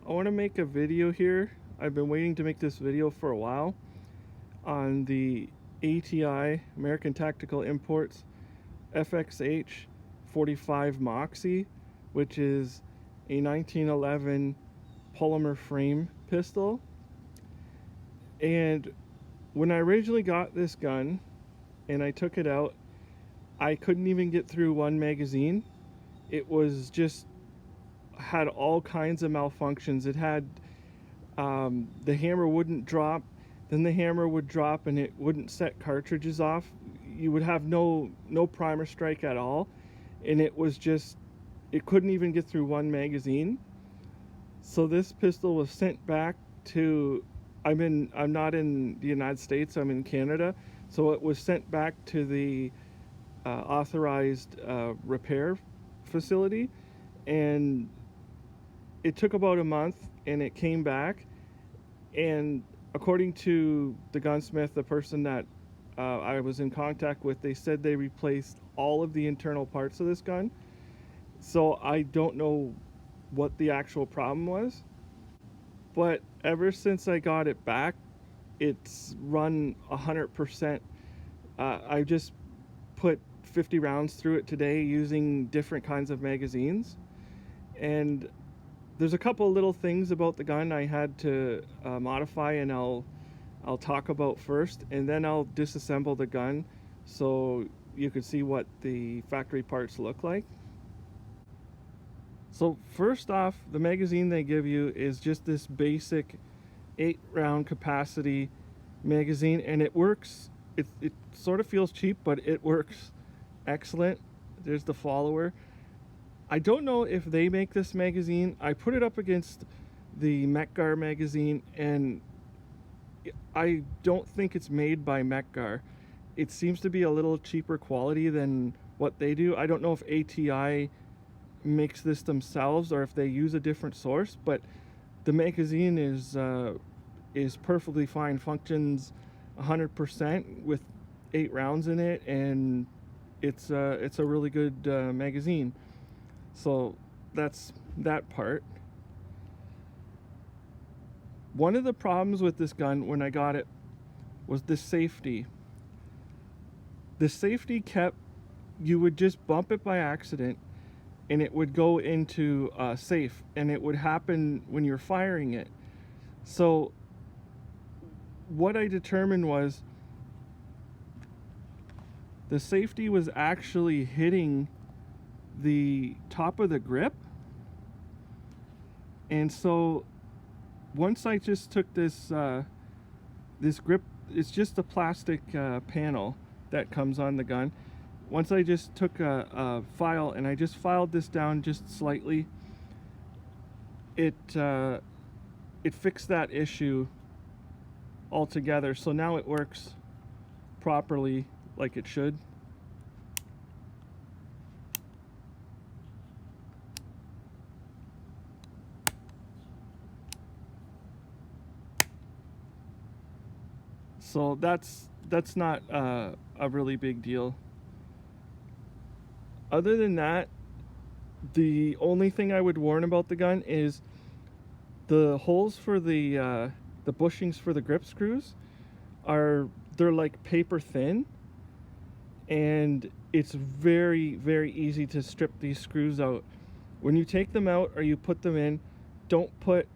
I want to make a video here. I've been waiting to make this video for a while on the ATI American Tactical Imports FXH-45 Moxie, which is a 1911 polymer frame pistol. And when I originally got this gun and I took it out, I couldn't even get through one magazine. It was just had all kinds of malfunctions. It had the hammer wouldn't drop, then the hammer would drop and it wouldn't set cartridges off. You would have no primer strike at all, and it was just, it couldn't even get through one magazine. So this pistol was sent back to, I'm not in the United States, I'm in Canada, so it was sent back to the authorized repair facility, and it took about a month and it came back, and according to the gunsmith, the person that I was in contact with, they said they replaced all of the internal parts of this gun. So I don't know what the actual problem was, but ever since I got it back, it's run 100%. I just put 50 rounds through it today using different kinds of magazines, and there's a couple of little things about the gun I had to modify, and I'll talk about first, and then I'll disassemble the gun so you can see what the factory parts look like. So first off, the magazine they give you is just this basic 8-round capacity magazine, and it works. It sort of feels cheap, but it works excellent. There's the follower. I don't know if they make this magazine. I put it up against the Mekgar magazine, and I don't think it's made by Mekgar. It seems to be a little cheaper quality than what they do. I don't know if ATI makes this themselves or if they use a different source, but the magazine is perfectly fine, functions 100% with 8 rounds in it, and it's a really good magazine. So that's that part. One of the problems with this gun when I got it was the safety. The safety kept, you would just bump it by accident and it would go into safe, and it would happen when you're firing it. So what I determined was the safety was actually hitting the top of the grip, and so once I just took this this grip, it's just a plastic panel that comes on the gun. Once I just took a file and I just filed this down just slightly, it fixed that issue altogether. So now it works properly like it should. So that's not a really big deal. Other than that, the only thing I would warn about the gun is the holes for the bushings for the grip screws they're like paper thin, and it's very, very easy to strip these screws out. When you take them out or you put them in, don't put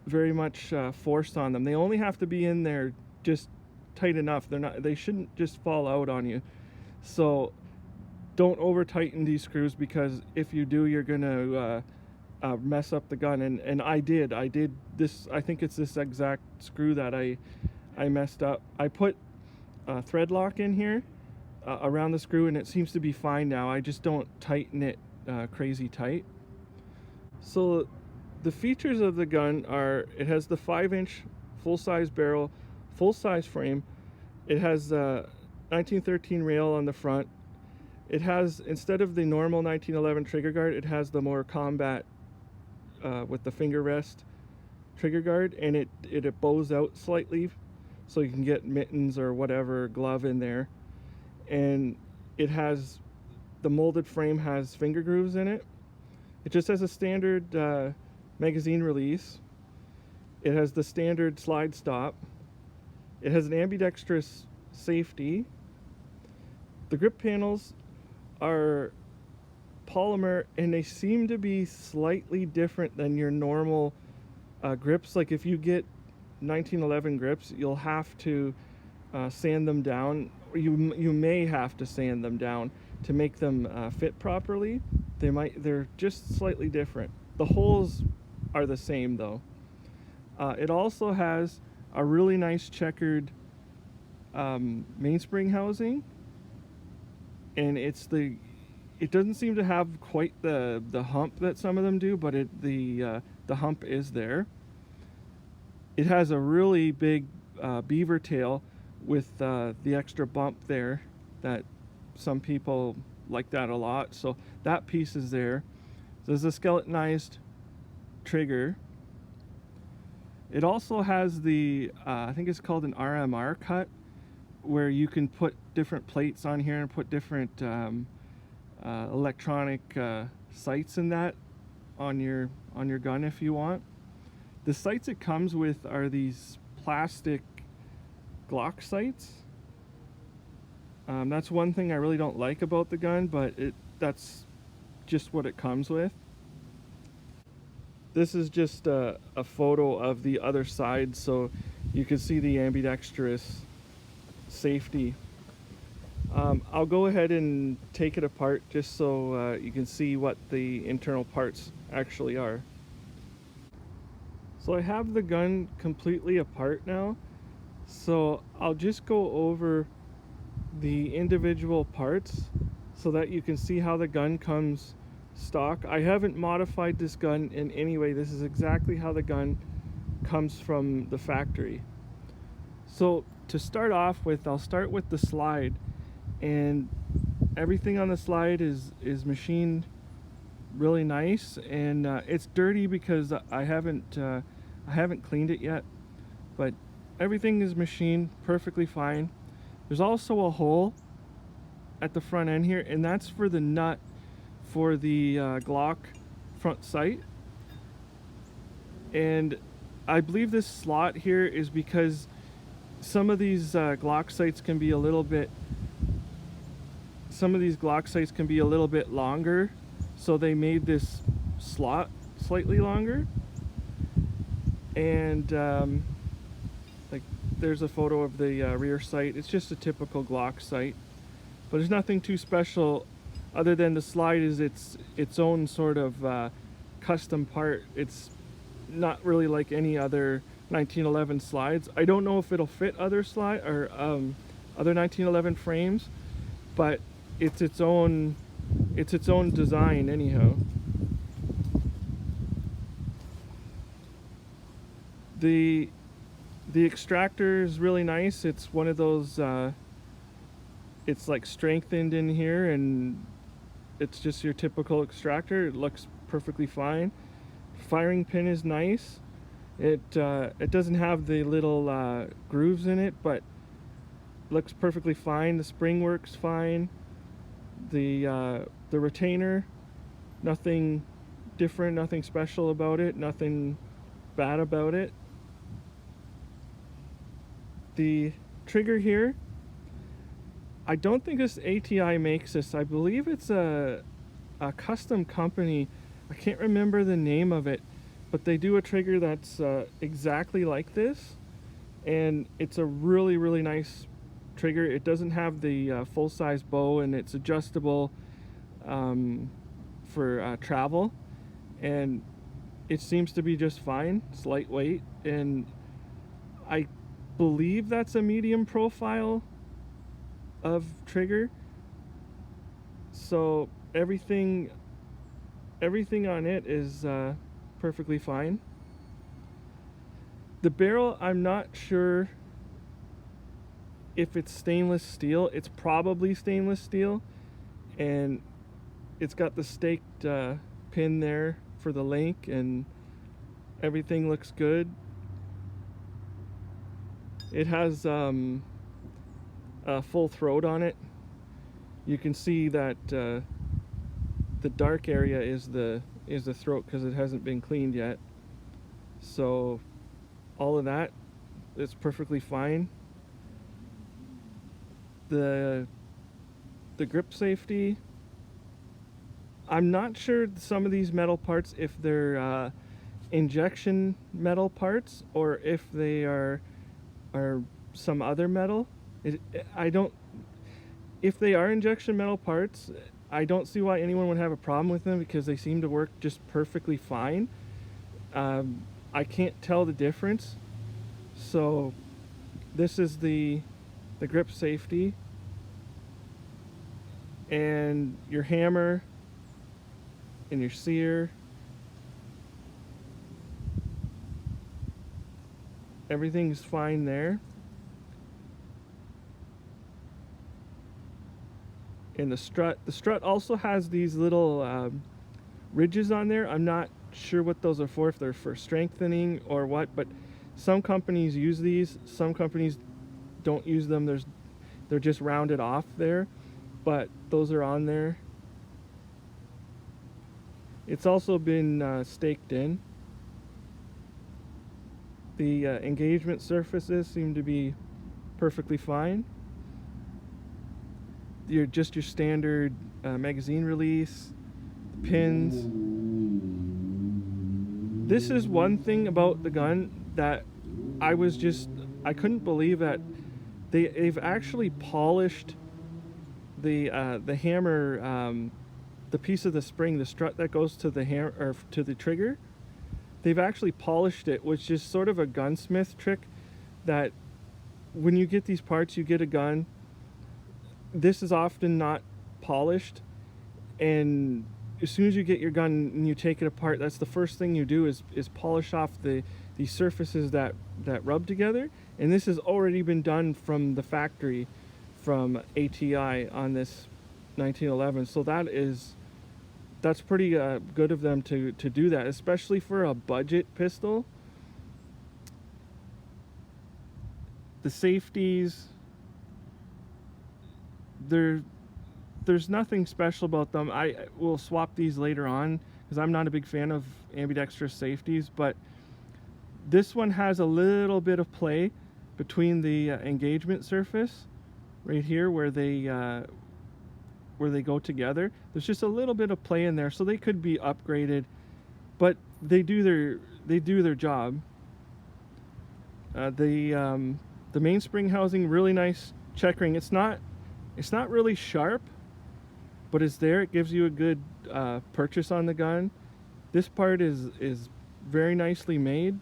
very much force on them. They only have to be in there just tight enough. They shouldn't just fall out on you. So don't over tighten these screws, because if you do, you're gonna mess up the gun. And I did this. I think it's this exact screw that I messed up. I put a thread lock in here around the screw, and it seems to be fine now. I just don't tighten it crazy tight. So the features of the gun are, it has the 5-inch full-size barrel, full-size frame. It has 1913 rail on the front. It has, instead of the normal 1911 trigger guard, it has the more combat with the finger rest trigger guard, and it bows out slightly so you can get mittens or whatever glove in there. And it has, the molded frame has finger grooves in it. It just has a standard magazine release. It has the standard slide stop. It has an ambidextrous safety. The grip panels are polymer, and they seem to be slightly different than your normal grips. Like if you get 1911 grips, you'll have to sand them down, or you may have to sand them down to make them fit properly. They're just slightly different. The holes are the same though. It also has a really nice checkered mainspring housing, and it doesn't seem to have quite the hump that some of them do, but the hump is there. It has a really big beaver tail with the extra bump there, that some people like that a lot, so that piece is there. There's a skeletonized trigger. It also has the I think it's called an RMR cut, where you can put different plates on here and put different electronic sights in that on your gun if you want. The sights it comes with are these plastic Glock sights. That's one thing I really don't like about the gun, but that's just what it comes with. This is just a photo of the other side, so you can see the ambidextrous safety. I'll go ahead and take it apart just so you can see what the internal parts actually are. So I have the gun completely apart now, so I'll just go over the individual parts so that you can see how the gun comes stock. I haven't modified this gun in any way. This is exactly how the gun comes from the factory. So to start off with, I'll start with the slide, and everything on the slide is machined really nice, and it's dirty because I haven't cleaned it yet, but everything is machined perfectly fine. There's also a hole at the front end here, and that's for the nut for the Glock front sight. And I believe this slot here is because some of these Glock sights can be a little bit longer, so they made this slot slightly longer. And like there's a photo of the rear sight. It's just a typical Glock sight, but there's nothing too special other than the slide is its own sort of custom part. It's not really like any other 1911 slides. I don't know if it'll fit other other 1911 frames, but it's its own design anyhow. The extractor is really nice. It's one of those it's like strengthened in here, and it's just your typical extractor. It looks perfectly fine. Firing pin is nice. It doesn't have the little grooves in it, but looks perfectly fine. The spring works fine. The retainer, nothing different, nothing special about it, nothing bad about it. The trigger here, I don't think this ATI makes this. I believe it's a custom company. I can't remember the name of it, but they do a trigger that's exactly like this, and it's a really, really nice trigger. It doesn't have the full-size bow, and it's adjustable for travel, and it seems to be just fine. It's lightweight, and I believe that's a medium profile of trigger, so everything on it is perfectly fine. The barrel, I'm not sure if it's stainless steel. It's probably stainless steel, and it's got the staked pin there for the link, and everything looks good. It has a full throat on it. You can see that the dark area is the throat because it hasn't been cleaned yet. So all of that is perfectly fine. The grip safety, I'm not sure some of these metal parts if they're injection metal parts or if they are some other metal. I don't. If they are injection metal parts, I don't see why anyone would have a problem with them because they seem to work just perfectly fine. I can't tell the difference. So this is the grip safety, and your hammer and your sear. Everything's fine there. And the strut also has these little ridges on there. I'm not sure what those are for, if they're for strengthening or what, but some companies use these, some companies don't use them. They're just rounded off there, but those are on there. It's also been staked in. The engagement surfaces seem to be perfectly fine. Your standard magazine release, the pins. This is one thing about the gun that I couldn't believe that they've actually polished the hammer, the piece of the spring, the strut that goes to the hammer or to the trigger. They've actually polished it, which is sort of a gunsmith trick that when you get these parts, you get a gun. This is often not polished, and as soon as you get your gun and you take it apart, that's the first thing you do is polish off the surfaces that rub together. And this has already been done from the factory, from ATI on this 1911. So that's pretty good of them to do that, especially for a budget pistol. The safeties, there's nothing special about them. I will swap these later on because I'm not a big fan of ambidextrous safeties, but this one has a little bit of play between the engagement surface right here where they go together. There's just a little bit of play in there, so they could be upgraded, but they do their job. The mainspring housing, really nice checkering. It's not really sharp, but it's there. It gives you a good purchase on the gun. This part is very nicely made.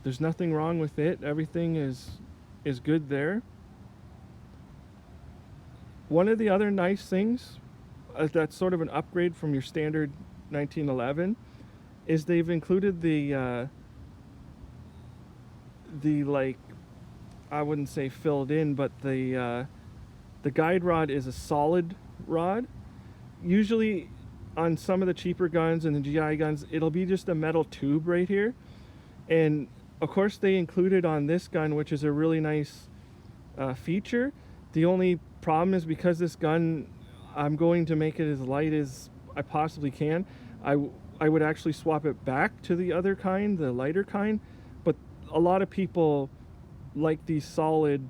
There's nothing wrong with it. Everything is good there. One of the other nice things that's sort of an upgrade from your standard 1911 is they've included the like, I wouldn't say filled in, but the guide rod is a solid rod. Usually on some of the cheaper guns and the GI guns, it'll be just a metal tube right here. And of course they included on this gun, which is a really nice feature. The only problem is because this gun, I'm going to make it as light as I possibly can. I would actually swap it back to the other kind, the lighter kind, but a lot of people like these solid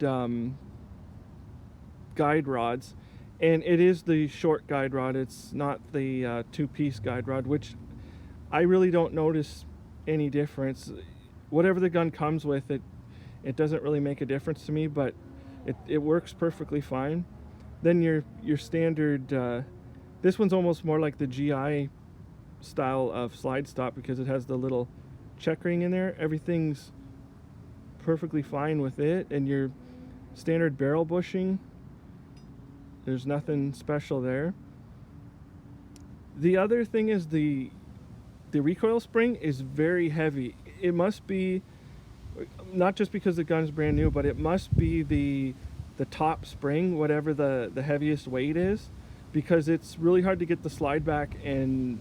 guide rods, and it is the short guide rod. It's not the two-piece guide rod, which I really don't notice any difference. Whatever the gun comes with, it doesn't really make a difference to me, but it works perfectly fine. Then your standard, this one's almost more like the GI style of slide stop because it has the little checkering in there. Everything's perfectly fine with it. And your standard barrel bushing, there's nothing special there. The other thing is the recoil spring is very heavy. It must be, not just because the gun's brand new, but it must be the top spring, whatever the heaviest weight is, because it's really hard to get the slide back. And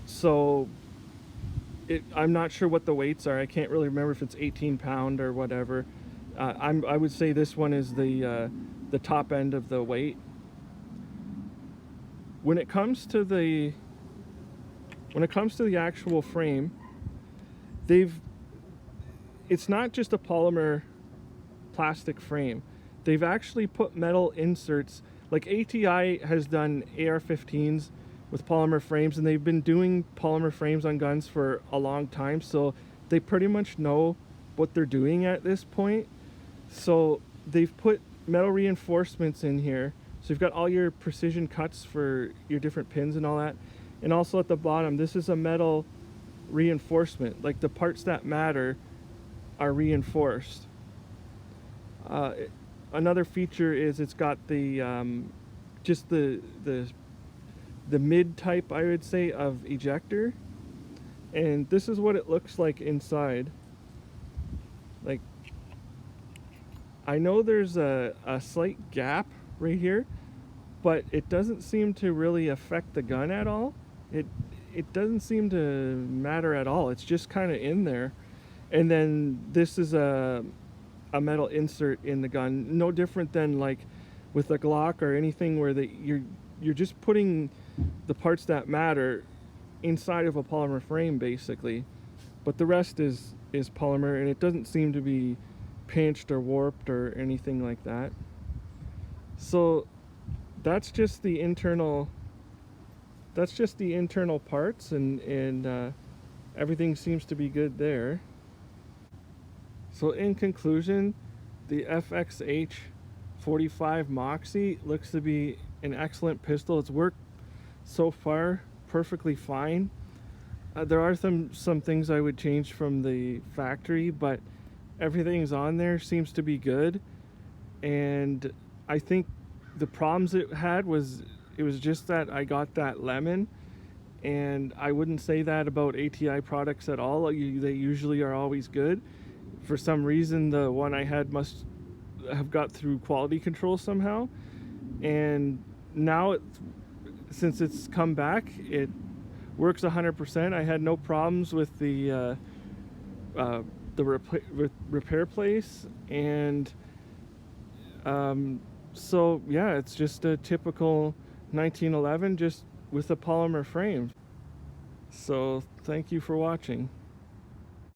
so I'm not sure what the weights are. I can't really remember if it's 18-pound or whatever. I would say this one is the top end of the weight. When it comes to the actual frame, it's not just a polymer plastic frame. They've actually put metal inserts, like ATI has done AR-15s with polymer frames, and they've been doing polymer frames on guns for a long time, so they pretty much know what they're doing at this point. So they've put metal reinforcements in here, so you've got all your precision cuts for your different pins and all that. And also at the bottom, this is a metal reinforcement, like the parts that matter are reinforced. Another feature is it's got the just the mid type, I would say, of ejector, and this is what it looks like inside. Like, I know there's a slight gap right here, but it doesn't seem to really affect the gun at all. It doesn't seem to matter at all. It's just kind of in there. And then this is a metal insert in the gun, no different than like with a Glock or anything where you're just putting the parts that matter inside of a polymer frame basically, but the rest is polymer, and it doesn't seem to be pinched or warped or anything like that. So that's just the internal parts, and everything seems to be good there. So in conclusion, the FXH-45 Moxie looks to be an excellent pistol. It's worked so far perfectly fine. There are some things I would change from the factory, but everything's on there seems to be good. And I think the problems it had was just that I got that lemon, and I wouldn't say that about ATI products at all. They usually are always good. For some reason, the one I had must have got through quality control somehow, and now since it's come back, it works 100%. I had no problems with the repair place, and so yeah, it's just a typical 1911, just with a polymer frame. So thank you for watching.